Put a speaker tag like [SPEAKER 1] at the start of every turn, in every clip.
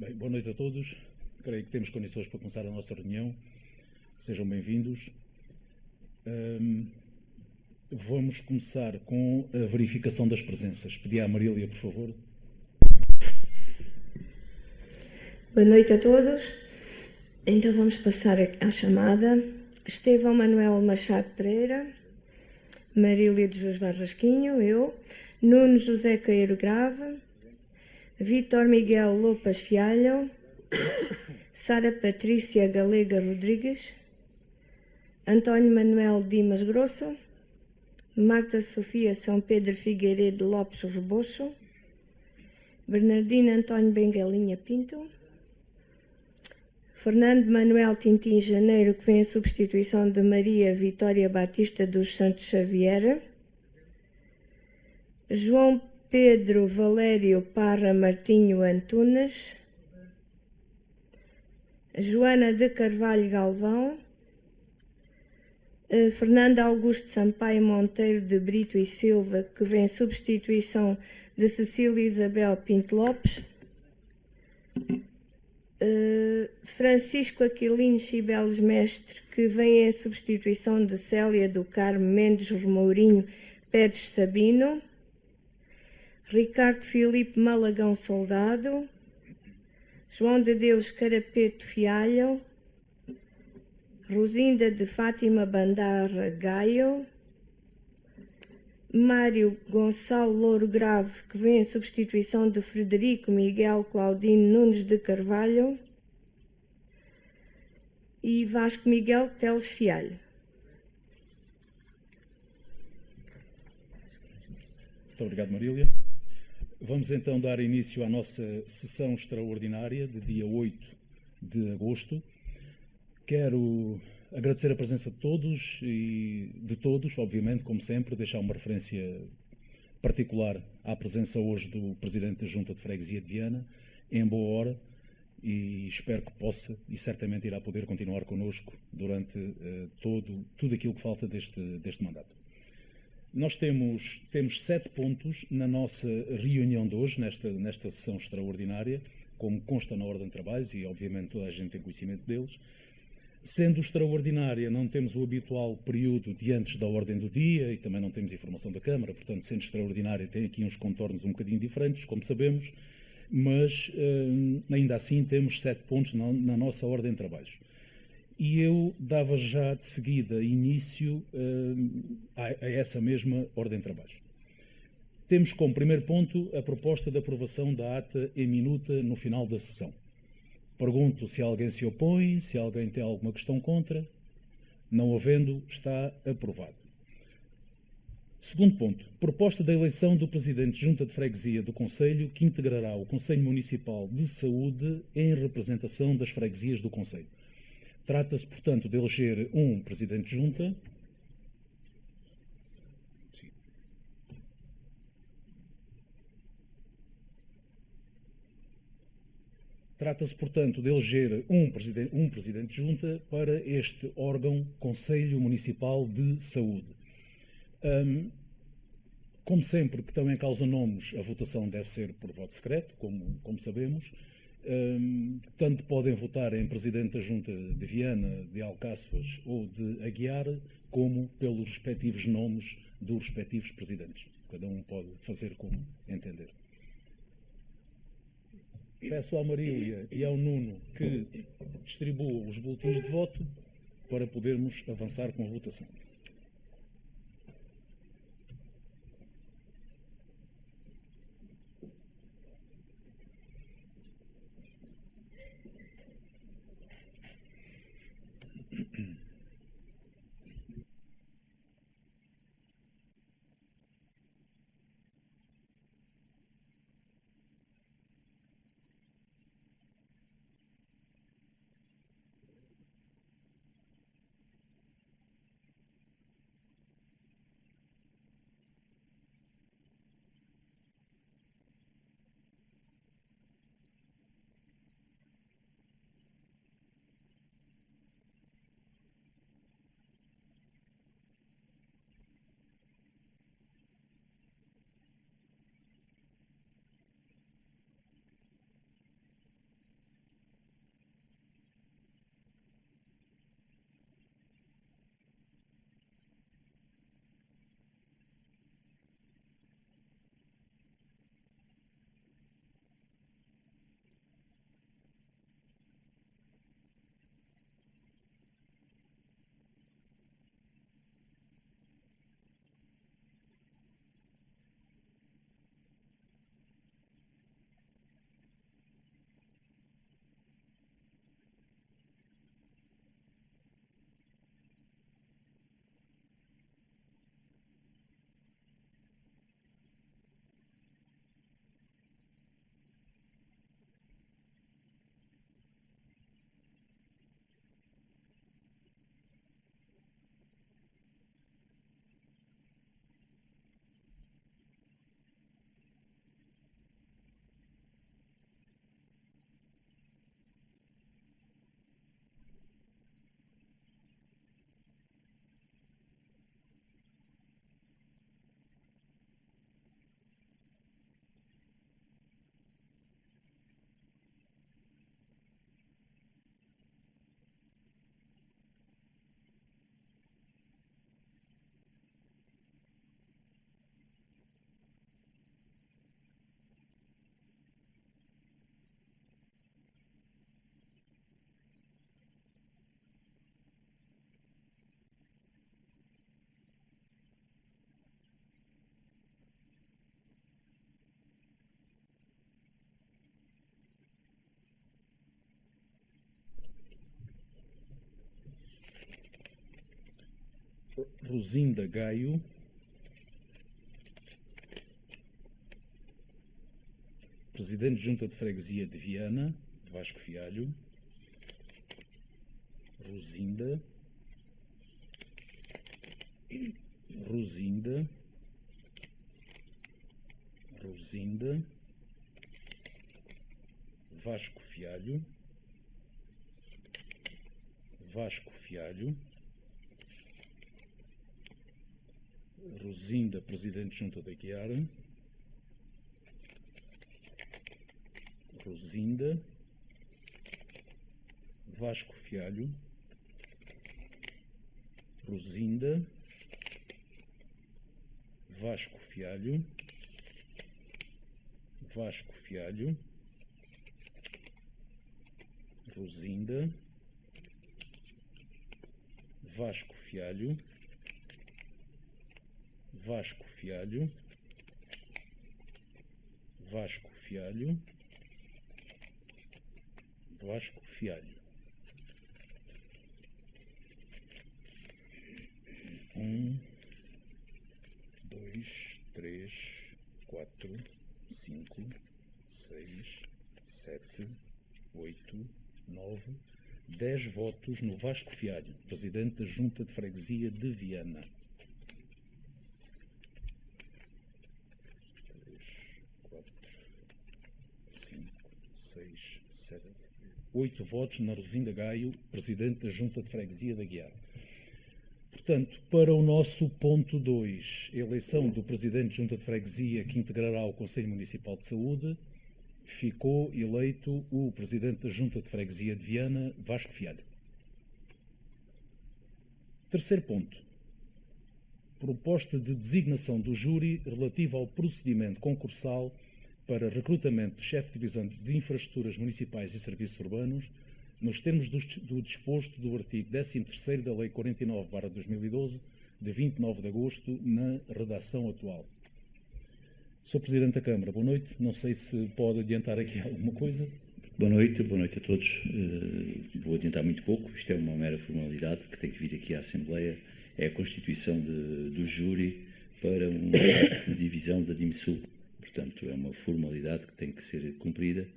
[SPEAKER 1] Bem, boa noite a todos. Creio que temos condições para começar a nossa reunião. Sejam bem-vindos. Vamos começar com a verificação das presenças. Pedi à Marília, por favor.
[SPEAKER 2] Boa noite a todos. Então vamos passar à chamada. Estevão Manuel Machado Pereira, Marília de Jesus Varrasquinho, eu, Nuno José Caeiro Grave, Vítor Miguel Lopas Fialho, Sara Patrícia Galega Rodrigues, António Manuel Dimas Grosso, Marta Sofia São Pedro Figueiredo Lopes Rebocho, Bernardino António Benguelinha Pinto, Fernando Manuel Tintim Janeiro, que vem em substituição de Maria Vitória Batista dos Santos Xavier, João Pedro Valério Parra Martinho Antunes, Joana de Carvalho Galvão, Fernanda Augusto Sampaio Monteiro de Brito e Silva, que vem em substituição de Cecília Isabel Pinto Lopes, Francisco Aquilino Chibelos Mestre, que vem em substituição de Célia do Carmo Mendes Mourinho Pérez Sabino, Ricardo Filipe Malagão Soldado, João de Deus Carapeto Fialho, Rosinda de Fátima Bandarra Gaio, Mário Gonçalo Louro Grave, que vem em substituição de Frederico Miguel Claudino Nunes de Carvalho, e Vasco Miguel Teles Fialho.
[SPEAKER 1] Muito obrigado, Marília. Vamos então dar início à nossa sessão extraordinária de dia 8 de agosto. Quero agradecer a presença de todos e de todos, obviamente, como sempre, deixar uma referência particular à presença hoje do Presidente da Junta de Freguesia de Viana, em boa hora, e espero que possa e certamente irá poder continuar connosco durante tudo aquilo que falta deste mandato. Nós temos 7 pontos na nossa reunião de hoje, nesta sessão extraordinária, como consta na ordem de trabalhos, e obviamente toda a gente tem conhecimento deles. Sendo extraordinária, não temos o habitual período de antes da ordem do dia e também não temos informação da Câmara, portanto, sendo extraordinária, tem aqui uns contornos um bocadinho diferentes, como sabemos, mas ainda assim temos 7 pontos na nossa ordem de trabalhos. E eu dava já de seguida início a essa mesma ordem de trabalhos. Temos como primeiro ponto a proposta de aprovação da ata em minuta no final da sessão. Pergunto se alguém se opõe, se alguém tem alguma questão contra. Não havendo, está aprovado. Segundo ponto, proposta da eleição do Presidente de Junta de Freguesia do Conselho, que integrará o Conselho Municipal de Saúde em representação das freguesias do Conselho. Trata-se, portanto, de eleger um Presidente de Junta. Sim. Trata-se, portanto, de eleger um Presidente de Junta para este órgão, Conselho Municipal de Saúde. Como sempre que estão em causa nomes, a votação deve ser por voto secreto, como sabemos. Tanto podem votar em Presidente da Junta de Viana, de Alcáçovas ou de Aguiar, como pelos respectivos nomes dos respectivos Presidentes. Cada um pode fazer como entender. Peço à Marília e ao Nuno que distribuam os boletins de voto para podermos avançar com a votação. Rosinda Gaio, Presidente de Junta de Freguesia de Viana, Vasco Fialho. Rosinda, Vasco Fialho, Rosinda, Presidente de Junta da Guiar, Rosinda, Vasco Fialho, Rosinda, Vasco Fialho, Rosinda, Vasco Fialho, Vasco Fialho. 1, 2, 3, 4, 5, 6, 7, 8, 9, 10 votos no Vasco Fialho, Presidente da Junta de Freguesia de Viana. 3, 4, 5, 6, 7, 8 votos na Rosinda Gaio, Presidente da Junta de Freguesia da Guiar. Portanto, para o nosso ponto 2, eleição do Presidente de Junta de Freguesia que integrará o Conselho Municipal de Saúde, ficou eleito o Presidente da Junta de Freguesia de Viana, Vasco Fialho. Terceiro ponto. Proposta de designação do júri relativa ao procedimento concursal para recrutamento de chefe de divisão de infraestruturas municipais e serviços urbanos, nos termos do disposto do artigo 13º da Lei 49/2012, de 29 de agosto, na redação atual. Sr. Presidente da Câmara, boa noite. Não sei se pode adiantar aqui alguma coisa.
[SPEAKER 3] Boa noite a todos. Vou adiantar muito pouco. Isto é uma mera formalidade que tem que vir aqui à Assembleia. É a constituição do júri para um chefe de divisão da DIMSU. Portanto, é uma formalidade que tem que ser cumprida.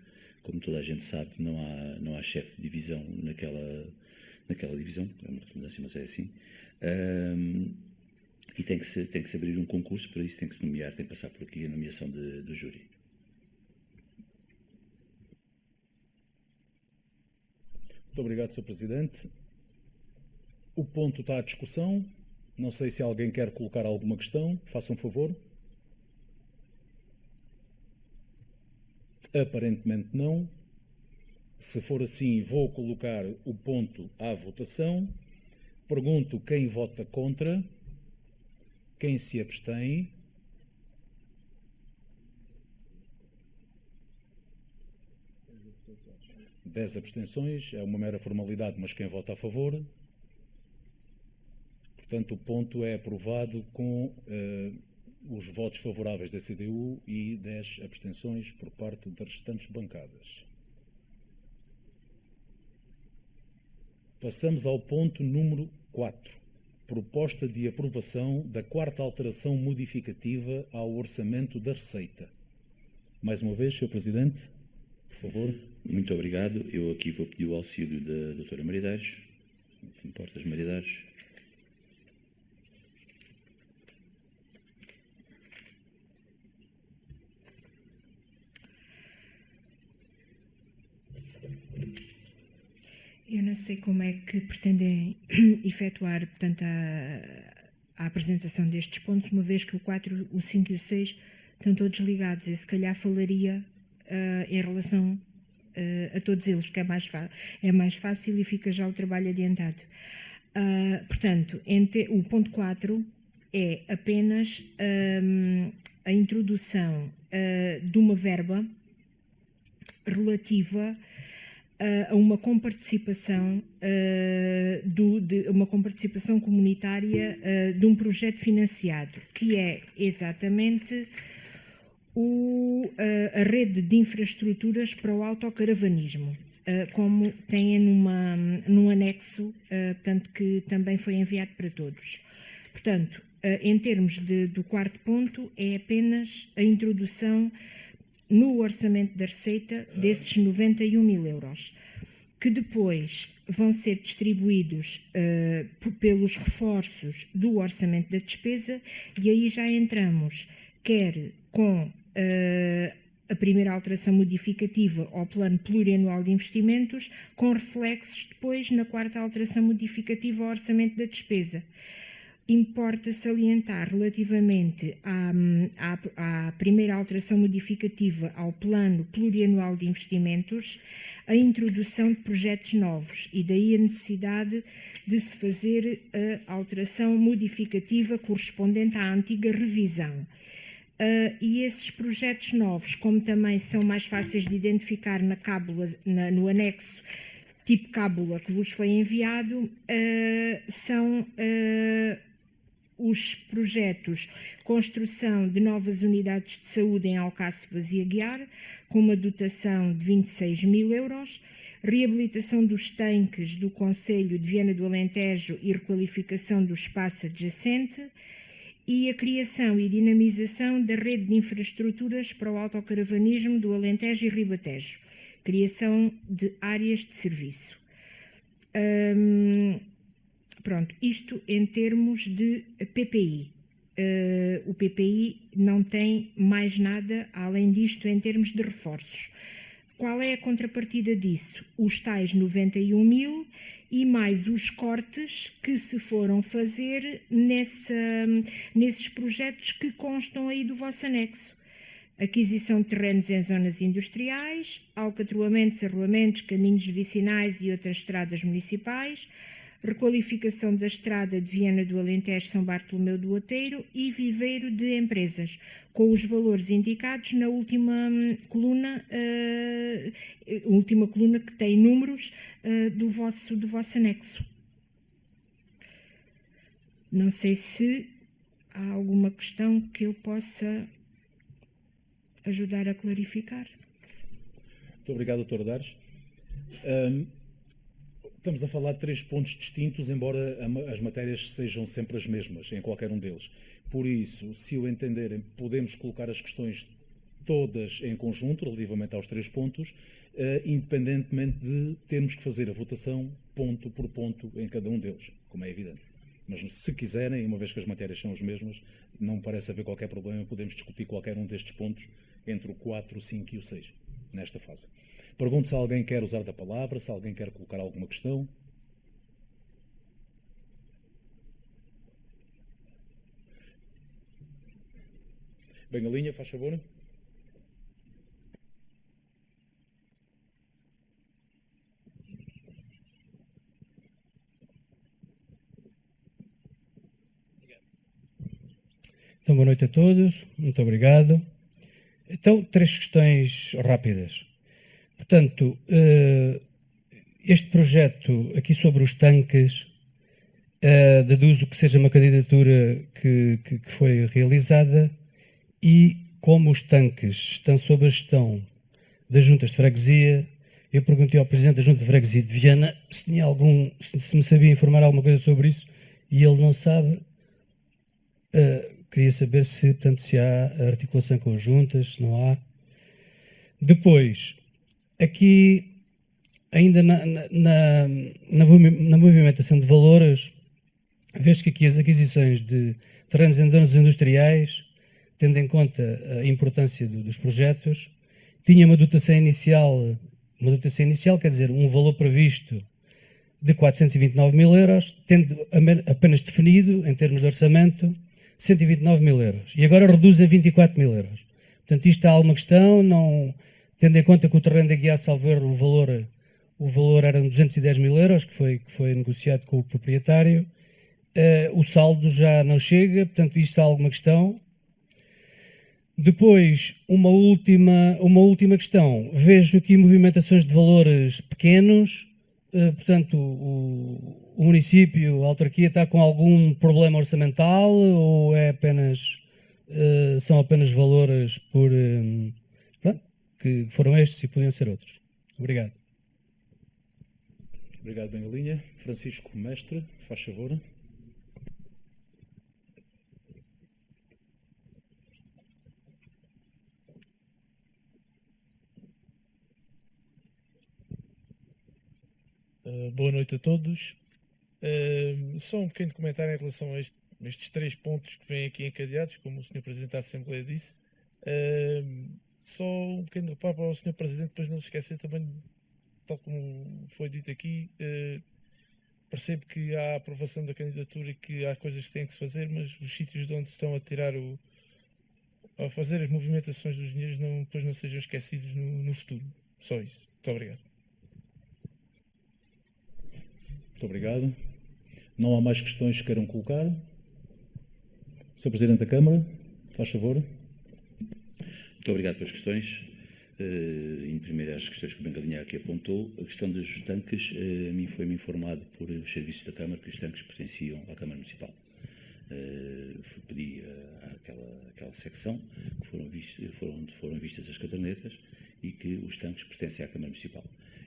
[SPEAKER 3] Como toda a gente sabe, não há chefe de divisão naquela divisão. É uma redundância, mas é assim. E tem que se abrir um concurso, para isso tem que se nomear, tem que passar por aqui a nomeação do júri.
[SPEAKER 1] Muito obrigado, Sr. Presidente. O ponto está à discussão. Não sei se alguém quer colocar alguma questão. Façam favor. Aparentemente não. Se for assim, vou colocar o ponto à votação. Pergunto quem vota contra. Quem se abstém? Dez abstenções, é uma mera formalidade, mas quem vota a favor? Portanto, o ponto é aprovado com os votos favoráveis da CDU e 10 abstenções por parte das restantes bancadas. Passamos ao ponto número 4. Proposta de aprovação da quarta alteração modificativa ao orçamento da Receita. Mais uma vez, Sr. Presidente, por favor.
[SPEAKER 3] Muito obrigado. Eu aqui vou pedir o auxílio da doutora Maridares. Não se importa, Maridares.
[SPEAKER 4] Eu não sei como é que pretendem efetuar, portanto, a apresentação destes pontos, uma vez que o 4, o 5 e o 6 estão todos ligados. Eu, se calhar, falaria em relação a todos eles, que é mais fácil e fica já o trabalho adiantado. Portanto, o ponto 4 é apenas a introdução de uma verba relativa a uma comparticipação, uma comparticipação comunitária de um projeto financiado, que é exatamente a rede de infraestruturas para o autocaravanismo, como têm num anexo, portanto, que também foi enviado para todos. Portanto, em termos do quarto ponto, é apenas a introdução no orçamento da Receita desses 91 mil euros, que depois vão ser distribuídos pelos reforços do orçamento da despesa, e aí já entramos quer com a primeira alteração modificativa ao Plano Plurianual de Investimentos, com reflexos depois na quarta alteração modificativa ao orçamento da despesa. Importa salientar relativamente à primeira alteração modificativa ao Plano Plurianual de Investimentos a introdução de projetos novos, e daí a necessidade de se fazer a alteração modificativa correspondente à antiga revisão. E esses projetos novos, como também são mais fáceis de identificar na cábula, no anexo tipo cábula que vos foi enviado, são os projetos construção de novas unidades de saúde em Alcáçovas e Aguiar, com uma dotação de 26 mil euros, reabilitação dos tanques do Concelho de Viana do Alentejo e requalificação do espaço adjacente, e a criação e dinamização da rede de infraestruturas para o autocaravanismo do Alentejo e Ribatejo, criação de áreas de serviço. Pronto, isto em termos de PPI. O PPI não tem mais nada além disto em termos de reforços. Qual é a contrapartida disso? Os tais 91 mil e mais os cortes que se foram fazer nesses projetos que constam aí do vosso anexo. Aquisição de terrenos em zonas industriais, alcatroamentos, arruamentos, caminhos vicinais e outras estradas municipais, requalificação da estrada de Viana do Alentejo São Bartolomeu do Outeiro e viveiro de empresas, com os valores indicados na última coluna que tem números do vosso anexo. Não sei se há alguma questão que eu possa ajudar a clarificar.
[SPEAKER 1] Muito obrigado, Dr. Dares. Estamos a falar de 3 pontos distintos, embora as matérias sejam sempre as mesmas, em qualquer um deles. Por isso, se o entenderem, podemos colocar as questões todas em conjunto, relativamente aos 3 pontos, independentemente de termos que fazer a votação ponto por ponto em cada um deles, como é evidente. Mas se quiserem, uma vez que as matérias são as mesmas, não me parece haver qualquer problema, podemos discutir qualquer um destes pontos entre o 4, o 5 e o 6, nesta fase. Pergunto se alguém quer usar da palavra, se alguém quer colocar alguma questão. Bem, a linha, faz favor.
[SPEAKER 5] Então, boa noite a todos, muito obrigado. Então, 3 questões rápidas. Portanto, este projeto aqui sobre os tanques, deduzo que seja uma candidatura que foi realizada, e como os tanques estão sob a gestão das juntas de freguesia, eu perguntei ao Presidente da Junta de Freguesia de Viana se me sabia informar alguma coisa sobre isso, e ele não sabe. Queria saber portanto, se há articulação com as juntas, se não há. Depois, aqui, ainda na movimentação de valores, vejo que aqui as aquisições de terrenos em zonas industriais, tendo em conta a importância dos projetos, tinha uma dotação inicial, quer dizer, um valor previsto de 429 mil euros, tendo apenas definido, em termos de orçamento, 129 mil euros. E agora reduz a 24 mil euros. Portanto, isto há alguma questão, não, tendo em conta que o terreno de Aguiar, salvo erro, o valor era 210 mil euros, que foi negociado com o proprietário. O saldo já não chega, portanto, isto há alguma questão. Depois, uma última questão. Vejo aqui movimentações de valores pequenos, portanto, o município, a autarquia, está com algum problema orçamental, ou são apenas valores que foram estes e podiam ser outros? Obrigado.
[SPEAKER 1] Obrigado, Bengalinha. Francisco Mestre, faz favor.
[SPEAKER 6] boa noite a todos. Só um pequeno comentário em relação a estes 3 pontos que vêm aqui encadeados, como o Sr. Presidente da Assembleia disse. Só um pequeno reparo para o Sr. Presidente, depois não se esquecer também, tal como foi dito aqui, percebo que há a aprovação da candidatura e que há coisas que têm que se fazer, mas os sítios de onde estão a tirar a fazer as movimentações dos dinheiros depois não sejam esquecidos no futuro. Só isso. Muito obrigado.
[SPEAKER 1] Muito obrigado. Não há mais questões que queiram colocar? Sr. Presidente da Câmara, faz favor.
[SPEAKER 3] Muito obrigado pelas questões. Em primeiro, as questões que o Bengalinha aqui apontou. A questão dos tanques, a mim foi-me informado por os serviços da Câmara que os tanques pertenciam à Câmara Municipal. Pedi àquela secção que foram vistas as cadernetas e que os tanques pertencem à Câmara Municipal.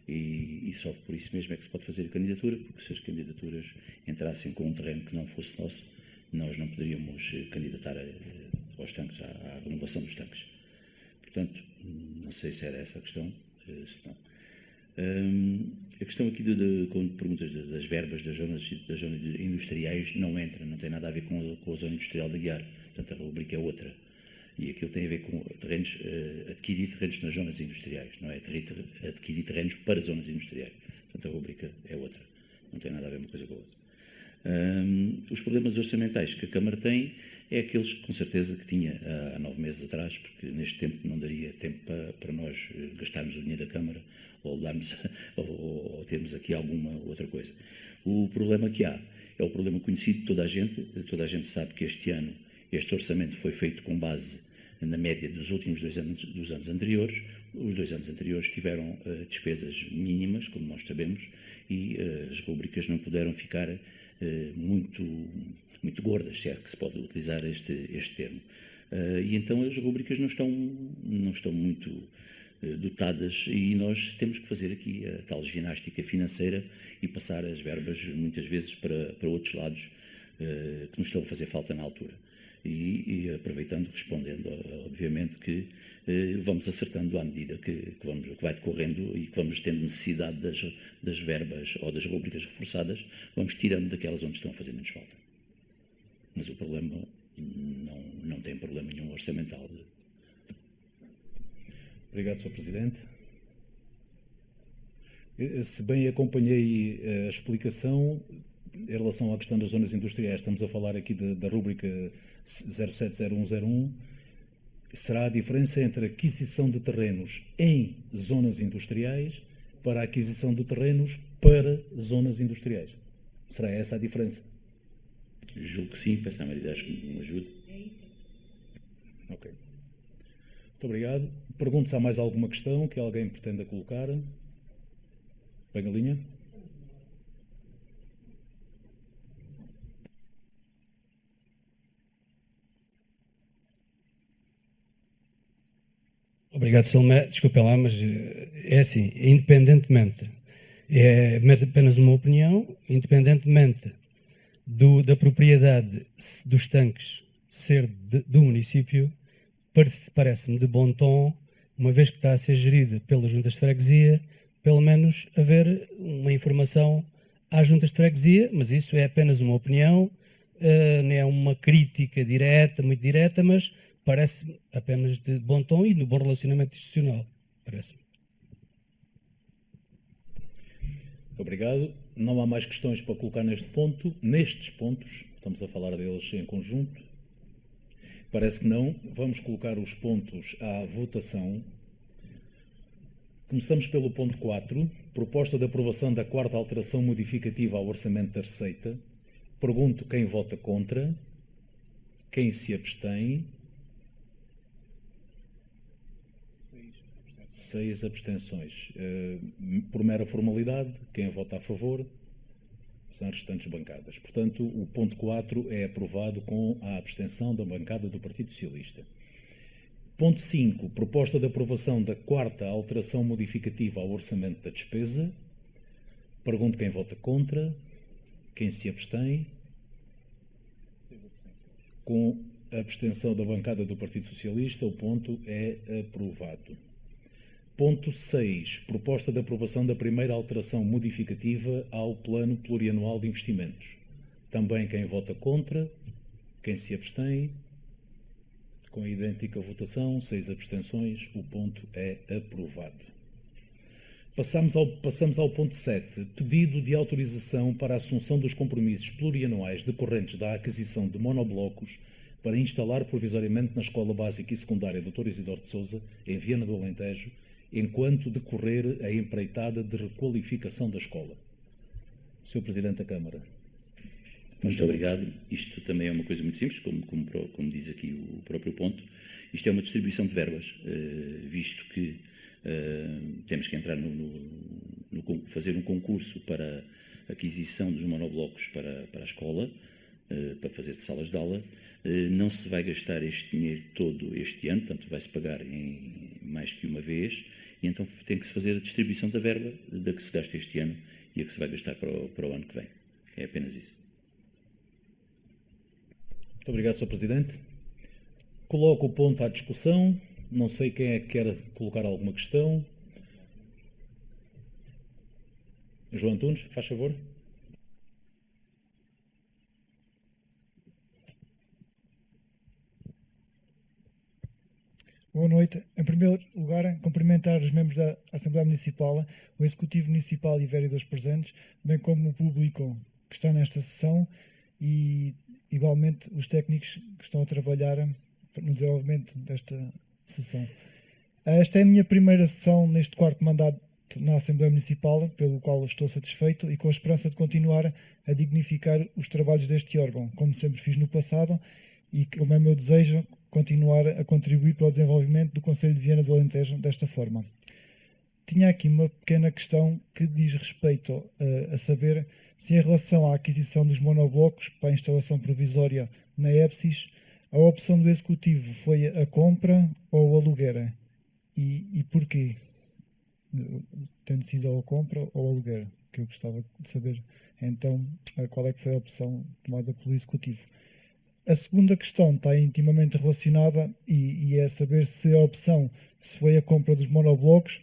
[SPEAKER 3] E só por isso mesmo é que se pode fazer a candidatura, porque se as candidaturas entrassem com um terreno que não fosse nosso, nós não poderíamos candidatar aos tanques, à renovação dos tanques. Portanto, não sei se era essa a questão, se não. A questão aqui, quando perguntas das verbas das zonas industriais, não entra, não tem nada a ver com a zona industrial da Guiar. Portanto, a rubrica é outra. E aquilo tem a ver com adquirir terrenos nas zonas industriais, não é adquirir terrenos para zonas industriais. Portanto, a rubrica é outra. Não tem nada a ver uma coisa com a outra. Os problemas orçamentais que a Câmara tem é aqueles, com certeza, que tinha há 9 meses atrás, porque neste tempo não daria tempo para nós gastarmos o dinheiro da Câmara ou termos aqui alguma outra coisa. O problema que há é o problema conhecido de toda a gente sabe que este ano este orçamento foi feito com base na média dos últimos 2 anos, dos anos anteriores. Os 2 anos anteriores tiveram despesas mínimas, como nós sabemos, e as rubricas não puderam ficar muito gordas, se é que se pode utilizar este termo. E então as rubricas não estão muito dotadas e nós temos que fazer aqui a tal ginástica financeira e passar as verbas muitas vezes para outros lados que nos estão a fazer falta na altura. E aproveitando, respondendo, obviamente, que vamos acertando à medida que vai decorrendo e que vamos tendo necessidade das verbas ou das rubricas reforçadas, vamos tirando daquelas onde estão a fazer menos falta. Mas o problema não tem problema nenhum orçamental.
[SPEAKER 1] Obrigado, Sr. Presidente. Se bem acompanhei a explicação, em relação à questão das zonas industriais, estamos a falar aqui da rúbrica 070101, será a diferença entre a aquisição de terrenos em zonas industriais para a aquisição de terrenos para zonas industriais. Será essa a diferença?
[SPEAKER 3] Julgo que sim, peço à Maria Deus que me ajude.
[SPEAKER 4] É isso.
[SPEAKER 1] Ok. Muito obrigado. Pergunto se há mais alguma questão que alguém pretenda colocar. Bengalinha?
[SPEAKER 5] Obrigado, Salomé. Desculpa lá, mas é assim, independentemente, é apenas uma opinião, independentemente da propriedade dos tanques ser do município, parece-me de bom tom, uma vez que está a ser gerido pelas juntas de freguesia, pelo menos haver uma informação às juntas de freguesia, mas isso é apenas uma opinião, não é uma crítica direta, muito direta, mas parece apenas de bom tom e no bom relacionamento institucional, parece-me.
[SPEAKER 1] Obrigado. Não há mais questões para colocar nestes pontos, estamos a falar deles em conjunto. Parece que não. Vamos colocar os pontos à votação. Começamos pelo ponto 4, proposta de aprovação da 4ª alteração modificativa ao orçamento da Receita. Pergunto quem vota contra, quem se abstém. 6 abstenções. Por mera formalidade, quem vota a favor são as restantes bancadas. Portanto, o ponto 4 é aprovado com a abstenção da bancada do Partido Socialista. Ponto 5, proposta de aprovação da 4ª alteração modificativa ao orçamento da despesa. Pergunto quem vota contra, quem se abstém. Com a abstenção da bancada do Partido Socialista, o ponto é aprovado. Ponto 6. Proposta de aprovação da primeira alteração modificativa ao Plano Plurianual de Investimentos. Também quem vota contra, quem se abstém, com a idêntica votação, 6 abstenções, o ponto é aprovado. Passamos ao ponto 7. Pedido de autorização para a assunção dos compromissos plurianuais decorrentes da aquisição de monoblocos para instalar provisoriamente na Escola Básica e Secundária Dr. Isidoro de Sousa, em Viana do Alentejo, enquanto decorrer a empreitada de requalificação da escola. Sr. Presidente da Câmara.
[SPEAKER 3] Muito obrigado. Isto também é uma coisa muito simples, como diz aqui o próprio ponto. Isto é uma distribuição de verbas, visto que temos que entrar fazer um concurso para aquisição dos monoblocos para a escola, para fazer salas de aula. Não se vai gastar este dinheiro todo este ano, portanto vai-se pagar em mais que uma vez, e então tem que se fazer a distribuição da verba da que se gasta este ano e a que se vai gastar para o ano que vem. É apenas isso.
[SPEAKER 1] Muito obrigado, Sr. Presidente. Coloco o ponto à discussão. Não sei quem é que quer colocar alguma questão. João Antunes, faz favor.
[SPEAKER 7] Boa noite. Em primeiro lugar, cumprimentar os membros da Assembleia Municipal, o Executivo Municipal e vereadores presentes, bem como o público que está nesta sessão e, igualmente, os técnicos que estão a trabalhar no desenvolvimento desta sessão. Esta é a minha primeira sessão neste quarto mandato na Assembleia Municipal, pelo qual estou satisfeito e com a esperança de continuar a dignificar os trabalhos deste órgão, como sempre fiz no passado e como é meu desejo, continuar a contribuir para o desenvolvimento do Concelho de Viana do Alentejo desta forma. Tinha aqui uma pequena questão que diz respeito a saber se em relação à aquisição dos monoblocos para a instalação provisória na EPSIS, a opção do Executivo foi a compra ou o aluguer? E porquê? Tendo sido a compra ou o aluguer? Que eu gostava de saber, então, qual é que foi a opção tomada pelo Executivo. A segunda questão está intimamente relacionada e é saber se a opção, se foi a compra dos monoblocos,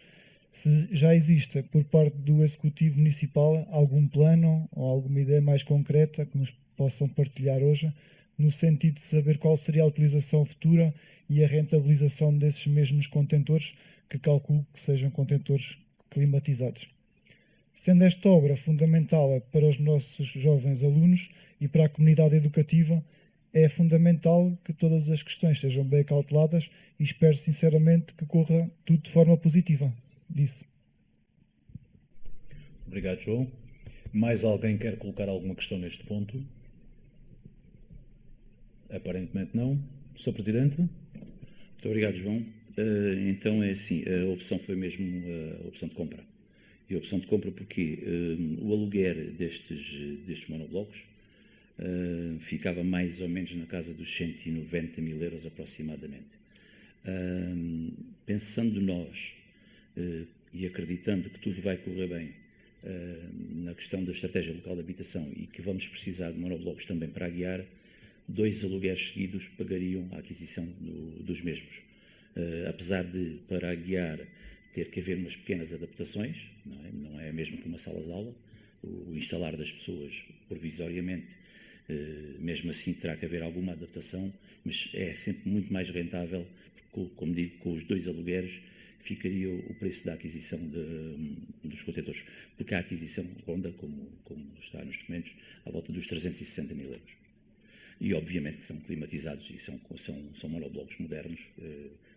[SPEAKER 7] se já existe por parte do Executivo Municipal algum plano ou alguma ideia mais concreta que nos possam partilhar hoje, no sentido de saber qual seria a utilização futura e a rentabilização desses mesmos contentores, que calculo que sejam contentores climatizados. Sendo esta obra fundamental para os nossos jovens alunos e para a comunidade educativa, é fundamental que todas as questões sejam bem cauteladas e espero sinceramente que corra tudo de forma positiva. Disse.
[SPEAKER 1] Obrigado, João. Mais alguém quer colocar alguma questão neste ponto? Aparentemente não. Sr. Presidente?
[SPEAKER 3] Muito obrigado, João. Então é assim, a opção foi mesmo a opção de compra. E a opção de compra porque o aluguer destes monoblocos ficava mais ou menos na casa dos 190 mil euros aproximadamente. Pensando nós e acreditando que tudo vai correr bem na questão da estratégia local de habitação e que vamos precisar de monoblocos também para guiar, 2 alugueres seguidos pagariam a aquisição dos mesmos. Apesar de, para a guiar, ter que haver umas pequenas adaptações, não é mesmo que uma sala de aula, o instalar das pessoas provisoriamente, mesmo assim terá que haver alguma adaptação, mas é sempre muito mais rentável, porque, como digo, com os 2 alugueres ficaria o preço da aquisição dos contentores, porque a aquisição ronda, como está nos documentos, à volta dos 360 mil euros. E obviamente que são climatizados e são monoblocos modernos,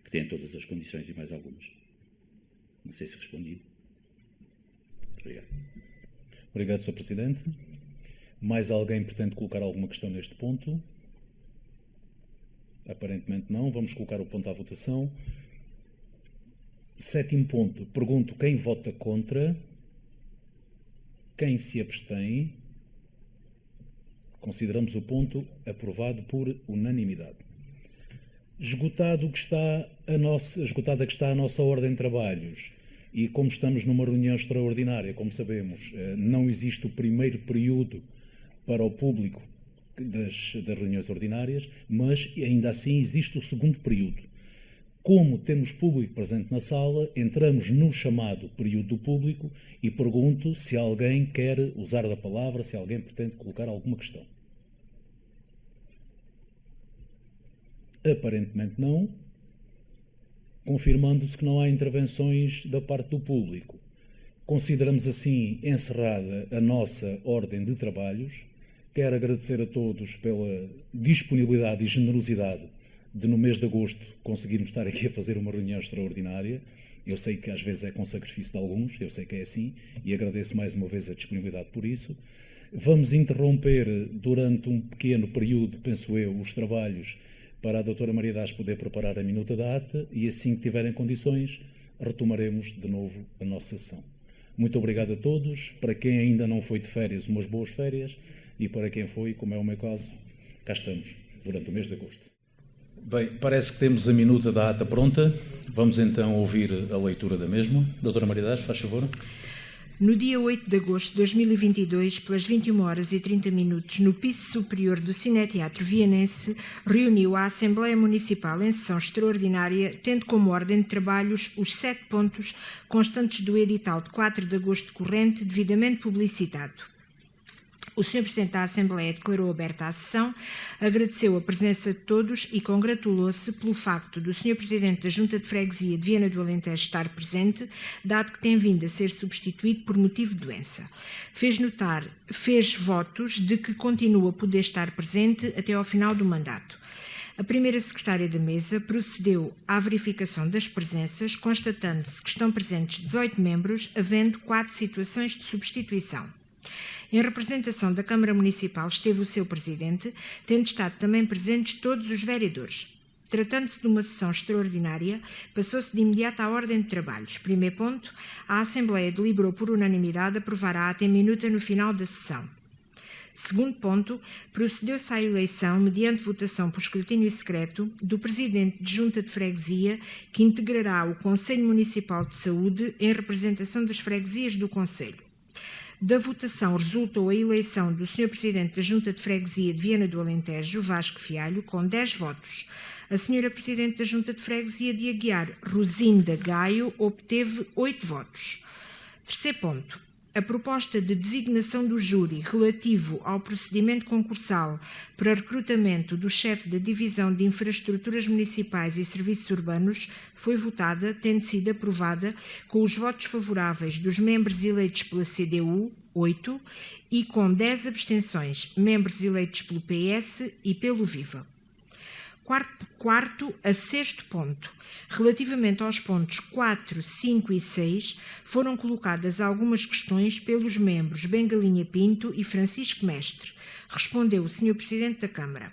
[SPEAKER 3] que têm todas as condições e mais algumas. Não sei se respondi. Obrigado.
[SPEAKER 1] Obrigado, Sr. Presidente. Mais alguém pretende colocar alguma questão neste ponto? Aparentemente não. Vamos colocar o ponto à votação. 7º ponto. Pergunto quem vota contra, quem se abstém. Consideramos o ponto aprovado por unanimidade. Esgotada que está a nossa ordem de trabalhos e como estamos numa reunião extraordinária, como sabemos, não existe o primeiro período para o público das reuniões ordinárias, mas ainda assim existe o segundo período. Como temos público presente na sala, entramos no chamado período do público e pergunto se alguém quer usar da palavra, se alguém pretende colocar alguma questão. Aparentemente não, confirmando-se que não há intervenções da parte do público. Consideramos assim encerrada a nossa ordem de trabalhos. Quero agradecer a todos pela disponibilidade e generosidade de, no mês de agosto, conseguirmos estar aqui a fazer uma reunião extraordinária. Eu sei que às vezes é com sacrifício de alguns, eu sei que é assim, e agradeço mais uma vez a disponibilidade por isso. Vamos interromper durante um pequeno período, penso eu, os trabalhos para a doutora Maria Dás poder preparar a minuta da ata e assim que tiverem condições retomaremos de novo a nossa sessão. Muito obrigado a todos. Para quem ainda não foi de férias, umas boas férias, e para quem foi, como é o meu caso, cá estamos durante o mês de agosto. Bem, parece que temos a minuta da ata pronta. Vamos então ouvir a leitura da mesma. Doutora Maria Dás, faz favor.
[SPEAKER 4] No dia 8 de agosto de 2022, pelas 21h30, no piso superior do Cineteatro Vianense, reuniu a Assembleia Municipal em sessão extraordinária, tendo como ordem de trabalhos os 7 pontos constantes do edital de 4 de agosto corrente, devidamente publicitado. O Sr. Presidente da Assembleia declarou aberta a sessão, agradeceu a presença de todos e congratulou-se pelo facto do Sr. Presidente da Junta de Freguesia de Viana do Alentejo estar presente, dado que tem vindo a ser substituído por motivo de doença. Fez votos de que continua a poder estar presente até ao final do mandato. A primeira secretária da mesa procedeu à verificação das presenças, constatando-se que estão presentes 18 membros, havendo 4 situações de substituição. Em representação da Câmara Municipal esteve o seu Presidente, tendo estado também presentes todos os vereadores. Tratando-se de uma sessão extraordinária, passou-se de imediato à ordem de trabalhos. Primeiro ponto, a Assembleia deliberou por unanimidade aprovar a ata em minuta no final da sessão. Segundo ponto, procedeu-se à eleição, mediante votação por escrutínio secreto, do Presidente de Junta de Freguesia, que integrará o Conselho Municipal de Saúde em representação das freguesias do Conselho. Da votação resultou a eleição do Sr. Presidente da Junta de Freguesia de Viana do Alentejo, Vasco Fialho, com 10 votos. A Sra. Presidente da Junta de Freguesia de Aguiar, Rosinda Gaio, obteve 8 votos. Terceiro ponto. A proposta de designação do júri relativo ao procedimento concursal para recrutamento do chefe da Divisão de Infraestruturas Municipais e Serviços Urbanos foi votada, tendo sido aprovada com os votos favoráveis dos membros eleitos pela CDU, 8, e com 10 abstenções, membros eleitos pelo PS e pelo VIVA. Quarto a sexto ponto. Relativamente aos pontos 4, 5 e 6, foram colocadas algumas questões pelos membros Bengalinha Pinto e Francisco Mestre. Respondeu o Sr. Presidente da Câmara.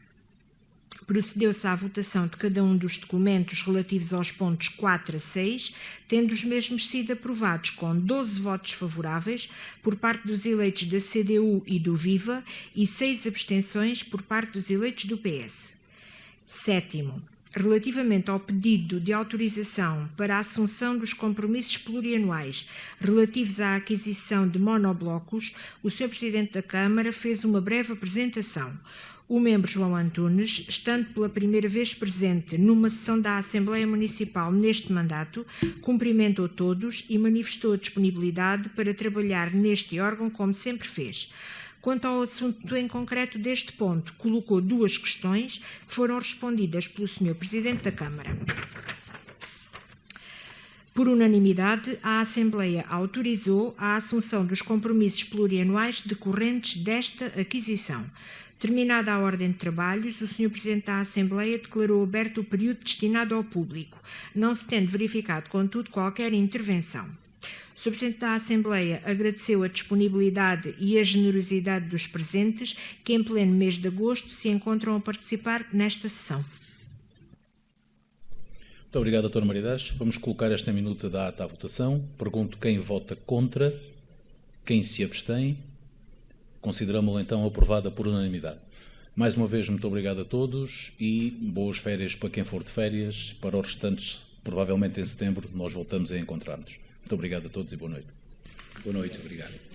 [SPEAKER 4] Procedeu-se à votação de cada um dos documentos relativos aos pontos 4 a 6, tendo os mesmos sido aprovados com 12 votos favoráveis por parte dos eleitos da CDU e do VIVA e 6 abstenções por parte dos eleitos do PS. Sétimo, relativamente ao pedido de autorização para a assunção dos compromissos plurianuais relativos à aquisição de monoblocos, o Sr. Presidente da Câmara fez uma breve apresentação. O membro João Antunes, estando pela primeira vez presente numa sessão da Assembleia Municipal neste mandato, cumprimentou todos e manifestou a disponibilidade para trabalhar neste órgão como sempre fez. Quanto ao assunto em concreto deste ponto, colocou 2 questões que foram respondidas pelo Sr. Presidente da Câmara. Por unanimidade, a Assembleia autorizou a assunção dos compromissos plurianuais decorrentes desta aquisição. Terminada a ordem de trabalhos, o Sr. Presidente da Assembleia declarou aberto o período destinado ao público, não se tendo verificado, contudo, qualquer intervenção. O Sr. Presidente da Assembleia agradeceu a disponibilidade e a generosidade dos presentes que, em pleno mês de agosto, se encontram a participar nesta sessão.
[SPEAKER 1] Muito obrigado, Dra. Maria Dás. Vamos colocar esta minuta da ata à votação. Pergunto quem vota contra, quem se abstém. Consideramos-la então aprovada por unanimidade. Mais uma vez, muito obrigado a todos e boas férias para quem for de férias. Para os restantes, provavelmente em setembro, nós voltamos a encontrar-nos. Muito obrigado a todos e boa noite.
[SPEAKER 3] Boa noite, obrigado.